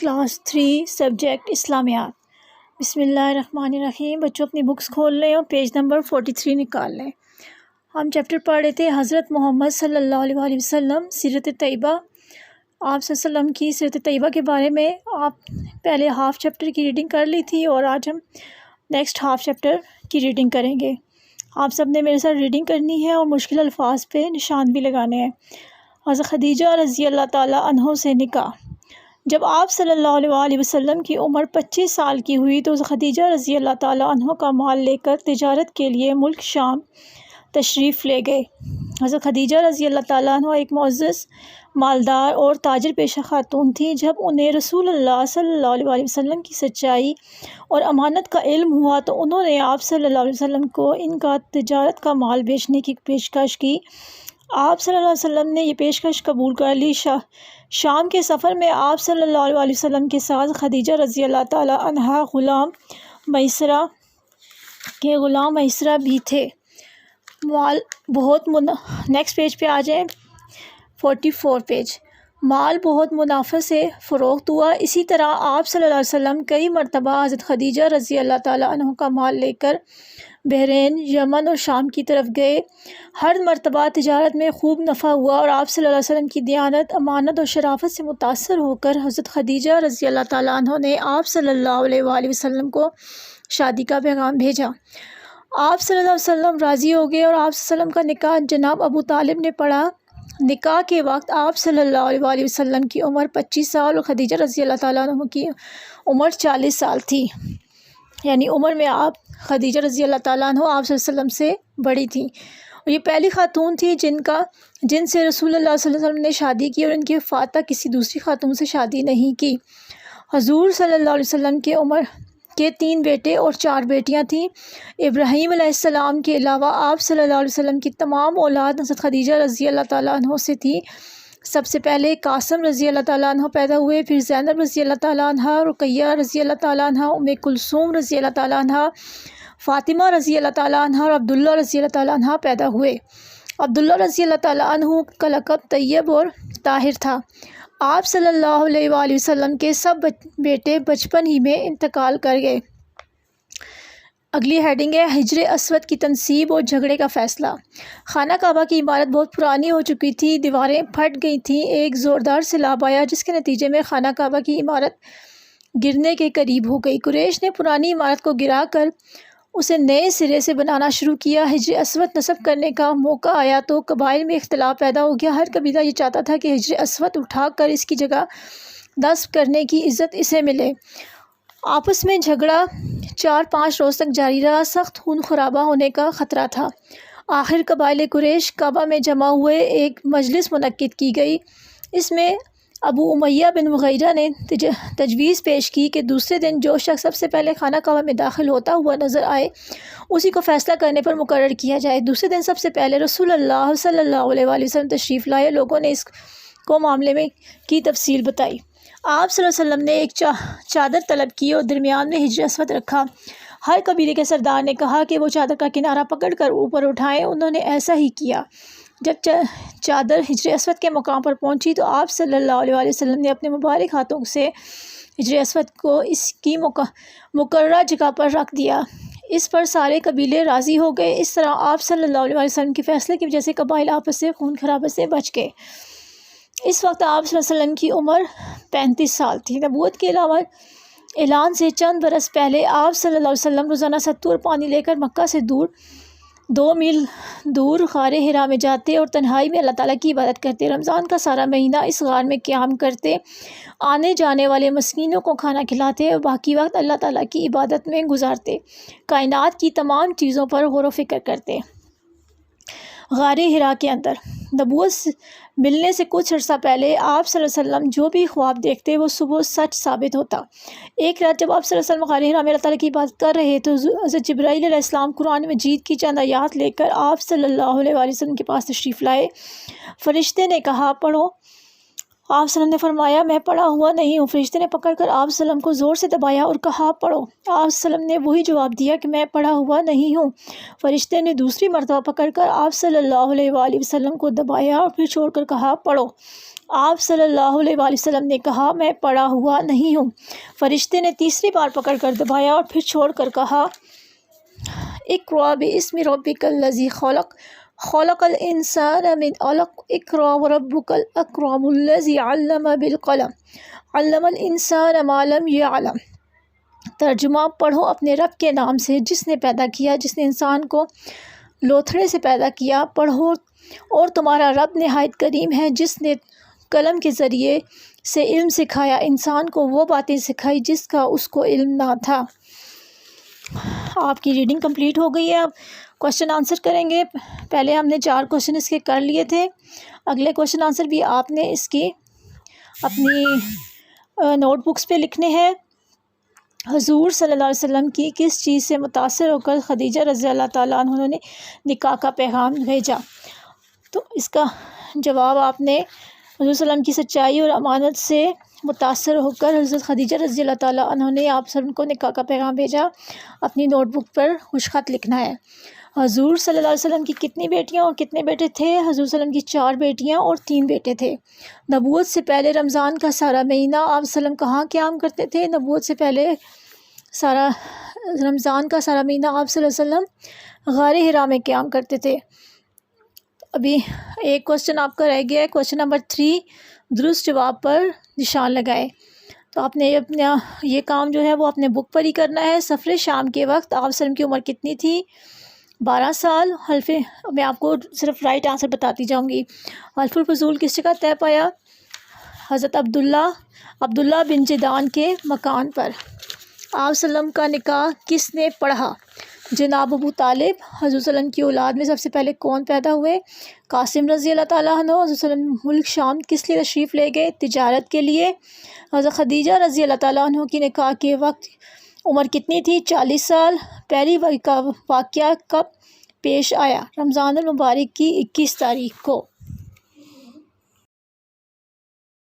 Class 3 subject اسلامیات۔ بسم اللہ الرحمن الرحیم۔ بچوں اپنی بکس کھول لیں اور پیج نمبر 43 نکال لیں۔ ہم چیپٹر پڑھ رہے تھے حضرت محمد صلی اللہ علیہ وآلہ وسلم سیرت طیبہ۔ آپ صلی اللہ علیہ وسلم کی سیرت طیبہ کے بارے میں آپ پہلے ہاف چیپٹر کی ریڈنگ کر لی تھی اور آج ہم نیکسٹ ہاف چیپٹر کی ریڈنگ کریں گے۔ آپ سب نے میرے ساتھ ریڈنگ کرنی ہے اور مشکل الفاظ پہ نشان بھی لگانے ہیں۔ حضرت خدیجہ رضی اللہ تعالیٰ عنہ سے نکاح۔ جب آپ صلی اللہ علیہ وآلہ وسلم کی عمر 25 سال کی ہوئی تو خدیجہ رضی اللہ تعالیٰ عنہ کا مال لے کر تجارت کے لیے ملک شام تشریف لے گئے۔ حضرت خدیجہ رضی اللہ تعالیٰ عنہ ایک معزز، مالدار اور تاجر پیشہ خاتون تھیں۔ جب انہیں رسول اللہ صلی اللہ علیہ وآلہ وسلم کی سچائی اور امانت کا علم ہوا تو انہوں نے آپ صلی اللہ علیہ وسلم کو ان کا تجارت کا مال بیچنے کی پیشکش کی۔ آپ صلی اللہ علیہ وسلم نے یہ پیشکش قبول کر لی۔ شام کے سفر میں آپ صلی اللہ علیہ وسلم کے ساتھ خدیجہ رضی اللہ تعالیٰ عنہا غلام میسرہ بھی تھے۔ مال نیکسٹ پیج پہ آ جائیں، 44 پیج۔ مال بہت منافع سے فروخت ہوا۔ اسی طرح آپ صلی اللہ علیہ وسلم کئی مرتبہ حضرت خدیجہ رضی اللہ تعالیٰ عنہ کا مال لے کر بحرین، یمن اور شام کی طرف گئے۔ ہر مرتبہ تجارت میں خوب نفع ہوا اور آپ صلی اللہ علیہ وسلم کی دیانت، امانت اور شرافت سے متاثر ہو کر حضرت خدیجہ رضی اللہ تعالیٰ عنہ نے آپ صلی اللہ علیہ وآلہ وسلم کو شادی کا پیغام بھیجا۔ آپ صلی اللہ علیہ وسلم راضی ہو گئے اور آپ صلی اللہ علیہ وسلم کا نکاح جناب ابو طالب نے پڑھا۔ نکاح کے وقت آپ صلی اللہ علیہ وآلہ وسلم کی عمر 25 سال اور خدیجہ رضی اللہ تعالیٰ عنہ کی عمر 40 سال تھی، یعنی عمر میں آپ خدیجہ رضی اللہ تعالیٰ عنہ آپ صلی اللہ علیہ وسلم سے بڑی تھیں اور یہ پہلی خاتون تھی جن سے رسول اللہ صلی اللہ علیہ وسلم نے شادی کی اور ان کی وفات تک کسی دوسری خاتون سے شادی نہیں کی۔ حضور صلی اللہ علیہ وسلم کے عمر کے 3 بیٹے اور 4 بیٹیاں تھیں۔ ابراہیم علیہ السلام کے علاوہ آپ صلی اللہ علیہ وسلم کی تمام اولاد حضرت خدیجہ رضی اللہ تعالیٰ عنہ سے تھی۔ سب سے پہلے قاسم رضی اللہ تعالیٰ عنہ پیدا ہوئے، پھر زینب رضی اللہ تعالیٰ عنہ، رقیہ رضی اللہ تعالیٰ عنہ، ام کلثوم رضی اللہ تعالیٰ عنہ، فاطمہ رضی اللہ تعالیٰ عنہ اور عبداللہ رضی اللہ تعالیٰ عنہ پیدا ہوئے۔ عبداللہ رضی اللہ تعالیٰ عنہ کا لقب طیب اور طاہر تھا۔ آپ صلی اللہ علیہ وآلہ وسلم کے سب بیٹے بچپن ہی میں انتقال کر گئے۔ اگلی ہیڈنگ ہے حجر اسود کی تنصیب اور جھگڑے کا فیصلہ۔ خانہ کعبہ کی عمارت بہت پرانی ہو چکی تھی، دیواریں پھٹ گئی تھیں۔ ایک زوردار سیلاب آیا جس کے نتیجے میں خانہ کعبہ کی عمارت گرنے کے قریب ہو گئی۔ قریش نے پرانی عمارت کو گرا کر اسے نئے سرے سے بنانا شروع کیا۔ حجر اسود نصب کرنے کا موقع آیا تو قبائل میں اختلاف پیدا ہو گیا۔ ہر قبیلہ یہ چاہتا تھا کہ حجر اسود اٹھا کر اس کی جگہ نصب کرنے کی عزت اسے ملے۔ آپس میں جھگڑا 4-5 روز تک جاری رہا۔ سخت خون خرابہ ہونے کا خطرہ تھا۔ آخر قبائل قریش کعبہ میں جمع ہوئے، ایک مجلس منعقد کی گئی۔ اس میں ابو امیہ بن مغیرہ نے تجویز پیش کی کہ دوسرے دن جو شخص سب سے پہلے خانہ کعبہ میں داخل ہوتا ہوا نظر آئے اسی کو فیصلہ کرنے پر مقرر کیا جائے۔ دوسرے دن سب سے پہلے رسول اللہ صلی اللہ علیہ وآلہ وسلم تشریف لائے۔ لوگوں نے اس کو معاملے میں کی تفصیل بتائی۔ آپ صلی اللہ علیہ وسلم نے ایک چادر طلب کی اور درمیان میں حجر اسود رکھا۔ ہر قبیلے کے سردار نے کہا کہ وہ چادر کا کنارہ پکڑ کر اوپر اٹھائیں۔ انہوں نے ایسا ہی کیا۔ جب چادر حجر اسود کے مقام پر پہنچی تو آپ صلی اللہ علیہ وآلہ وسلم نے اپنے مبارک ہاتھوں سے حجر اسود کو اس کی مقررہ جگہ پر رکھ دیا۔ اس پر سارے قبیلے راضی ہو گئے۔ اس طرح آپ صلی اللہ علیہ وسلم کے فیصلے کی وجہ سے قبائل آپس سے خون خرابے سے بچ گئے۔ اس وقت آپ صلی اللہ علیہ وسلم کی عمر 35 سال تھی۔ نبوت کے اعلان سے چند برس پہلے آپ صلی اللہ علیہ وسلم روزانہ ستو اور پانی لے کر مکہ سے 2 میل دور غار حرا میں جاتے اور تنہائی میں اللہ تعالیٰ کی عبادت کرتے۔ رمضان کا سارا مہینہ اس غار میں قیام کرتے، آنے جانے والے مسکینوں کو کھانا کھلاتے اور باقی وقت اللہ تعالیٰ کی عبادت میں گزارتے، کائنات کی تمام چیزوں پر غور و فکر کرتے۔ غار حرا کے اندر نبوت ملنے سے کچھ عرصہ پہلے آپ صلی اللہ علیہ وسلم جو بھی خواب دیکھتے وہ صبح سچ ثابت ہوتا۔ ایک رات جب آپ صلی اللہ علیہ وسلم غار حرا میں اللہ تعالیٰ کی عبادت کر رہے تو حضرت جبرائیل علیہ السلام قرآن مجید کی چند آیات لے کر آپ صلی اللہ علیہ وآلہ وسلم کے پاس تشریف لائے۔ فرشتے نے کہا پڑھو آپ وسلم نے فرمایا میں پڑھا ہوا نہیں ہوں۔ فرشتے نے پکڑ کر آپ وسلم کو زور سے دبایا اور کہا پڑھو۔ آپ وسلم نے وہی جواب دیا کہ میں پڑھا ہوا نہیں ہوں۔ فرشتے نے دوسری مرتبہ پکڑ کر آپ صلی اللہ علیہ وآلہ وسلم کو دبایا اور پھر چھوڑ کر کہا پڑھو۔ آپ صلی اللہ علیہ وآلہ وسلم نے کہا میں پڑھا ہوا نہیں ہوں۔ فرشتے نے تیسری بار پکڑ کر دبایا اور پھر چھوڑ کر کہا اقرأ باسم ربک الذی خلق خلق الانسان من علق اقرأ وربک الاکرم الذی علم بالقلم علم الانسان ما لم یعلم۔ ترجمہ، پڑھو اپنے رب کے نام سے جس نے پیدا کیا، جس نے انسان کو لوتھڑے سے پیدا کیا۔ پڑھو اور تمہارا رب نہایت کریم ہے جس نے قلم کے ذریعے سے علم سکھایا، انسان کو وہ باتیں سکھائی جس کا اس کو علم نہ تھا۔ آپ کی ریڈنگ کمپلیٹ ہو گئی ہے۔ اب کوشچن آنسر کریں گے۔ پہلے ہم نے 4 کوشچن اس کے کر لیے تھے، اگلے کوشچن آنسر بھی آپ نے اس کی اپنی نوٹ بکس پہ لکھنے ہیں۔ حضور صلی اللہ علیہ وسلم کی کس چیز سے متاثر ہو کر خدیجہ رضی اللہ تعالیٰ عنہ نے نکاح کا پیغام بھیجا؟ تو اس کا جواب آپ نے حضور صلی اللہ علیہ وسلم کی سچائی اور امانت سے متاثر ہو کر حضرت خدیجہ رضی اللہ تعالیٰ عنہ نے آپ سب کو نکاح کا پیغام بھیجا۔ اپنی نوٹ بک پر خوش خط لکھنا ہے۔ حضور صلی اللہ علیہ وسلم کی کتنی بیٹیاں اور کتنے بیٹے تھے؟ حضور صلی اللہ علیہ وسلم کی 4 بیٹیاں اور 3 بیٹے تھے۔ نبوت سے پہلے رمضان کا سارا مہینہ آپ وسلم کہاں قیام کرتے تھے؟ نبوت سے پہلے رمضان کا سارا مہینہ آپ صلی اللہ علیہ وسلم غار حرا میں قیام کرتے تھے۔ ابھی ایک کوشچن آپ کا رہ گیا ہے، کوشچن نمبر 3، درست جواب پر نشان لگائے۔ تو آپ نے اپنا یہ کام جو ہے وہ اپنے بک پر ہی کرنا ہے۔ سفر شام کے وقت آپ وسلم کی عمر کتنی تھی؟ 12 سال۔ حلف میں آپ کو صرف رائٹ آنسر بتاتی جاؤں گی۔ حلف الفضول کس جگہ طے پایا؟ حضرت عبداللہ بن جدعان کے مکان پر۔ آپ وسلم کا نکاح کس نے پڑھا؟ جناب ابو طالب۔ حضور صلی اللہ علیہ وسلم کی اولاد میں سب سے پہلے کون پیدا ہوئے؟ قاسم رضی اللہ تعالیٰ عنہ۔ حضور صلی اللہ علیہ وسلم ملک شام کس لیے تشریف لے گئے؟ تجارت کے لیے۔ حضرت خدیجہ رضی اللہ تعالیٰ عنہ کی نکاح کے وقت عمر کتنی تھی؟ 40 سال۔ پہلی واقعہ کب پیش آیا؟ رمضان المبارک کی 21 تاریخ کو۔